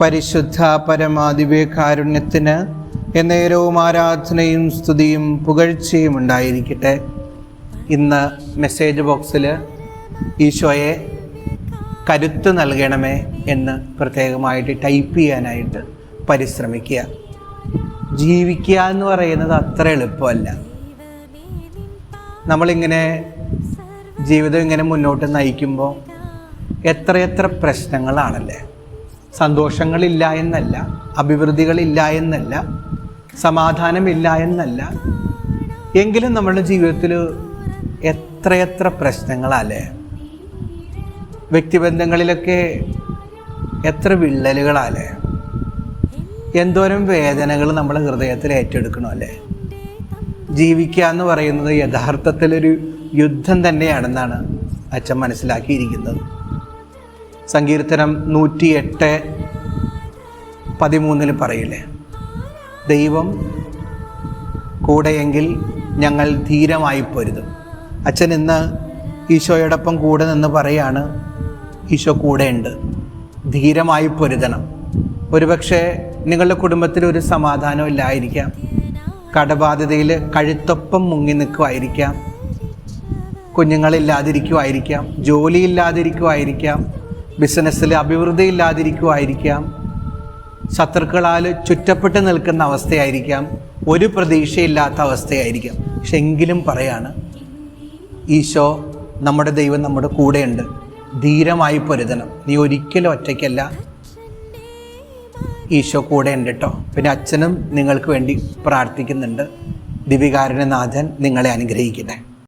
പരിശുദ്ധ പരമാദിവ്യകാരുണ്യത്തിന് എന്നേരവും ആരാധനയും സ്തുതിയും പുകഴ്ചയും ഉണ്ടായിരിക്കട്ടെ. ഇന്ന് മെസ്സേജ് ബോക്സിൽ ഈശോയെ കരുത്ത് നൽകണമേ എന്ന് പ്രത്യേകമായിട്ട് ടൈപ്പ് ചെയ്യാനായിട്ട് പരിശ്രമിക്കുക. ജീവിക്കുക എന്ന് പറയുന്നത് അത്ര എളുപ്പമല്ല. നമ്മളിങ്ങനെ ജീവിതം ഇങ്ങനെ മുന്നോട്ട് നയിക്കുമ്പോൾ എത്രയെത്ര പ്രശ്നങ്ങളാണല്ലേ. സന്തോഷങ്ങളില്ല എന്നല്ല, അഭിവൃദ്ധികളില്ല എന്നല്ല, സമാധാനമില്ല എന്നല്ല, എങ്കിലും നമ്മുടെ ജീവിതത്തിൽ എത്രയെത്ര പ്രശ്നങ്ങളല്ലേ. വ്യക്തിബന്ധങ്ങളിലൊക്കെ എത്ര വിള്ളലുകളല്ലേ, എന്തോരം വേദനകൾ നമ്മളെ ഹൃദയത്തിൽ ഏറ്റെടുക്കണമല്ലേ. ജീവിക്കുക എന്ന് പറയുന്നത് യഥാർത്ഥത്തിലൊരു യുദ്ധം തന്നെയാണെന്നാണ് അച്ഛൻ മനസ്സിലാക്കിയിരിക്കുന്നത്. സങ്കീർത്തനം 108:13 പറയില്ലേ, ദൈവം കൂടെയെങ്കിൽ ഞങ്ങൾ ധീരമായി പൊരുതും. അച്ഛൻ ഇന്ന് ഈശോയോടൊപ്പം കൂടെ നിന്ന് പറയാണ്, ഈശോ കൂടെയുണ്ട്, ധീരമായി പൊരുതണം. ഒരുപക്ഷെ നിങ്ങളുടെ കുടുംബത്തിൽ ഒരു സമാധാനം ഇല്ലായിരിക്കാം, കടബാധ്യതയിൽ കഴുത്തൊപ്പം മുങ്ങി നിൽക്കുമായിരിക്കാം, കുഞ്ഞുങ്ങളില്ലാതിരിക്കുമായിരിക്കാം, ജോലിയില്ലാതിരിക്കുമായിരിക്കാം, ബിസിനസ്സിൽ അഭിവൃദ്ധി ഇല്ലാതിരിക്കുമായിരിക്കാം, ശത്രുക്കളാൽ ചുറ്റപ്പെട്ട് നിൽക്കുന്ന അവസ്ഥയായിരിക്കാം, ഒരു പ്രതീക്ഷയില്ലാത്ത അവസ്ഥയായിരിക്കാം. പക്ഷെ എങ്കിലും പറയാണ്, ഈശോ നമ്മുടെ ദൈവം നമ്മുടെ കൂടെയുണ്ട്, ധീരമായി പൊരുതണം, നീ ഒരിക്കലും ഒറ്റയ്ക്കല്ല, ഈശോ കൂടെ ഉണ്ട് കേട്ടോ. പിന്നെ അച്ഛനും നിങ്ങൾക്ക് വേണ്ടി പ്രാർത്ഥിക്കുന്നുണ്ട്. ദിവികാരുണ്യനാഥൻ നിങ്ങളെ അനുഗ്രഹിക്കട്ടെ.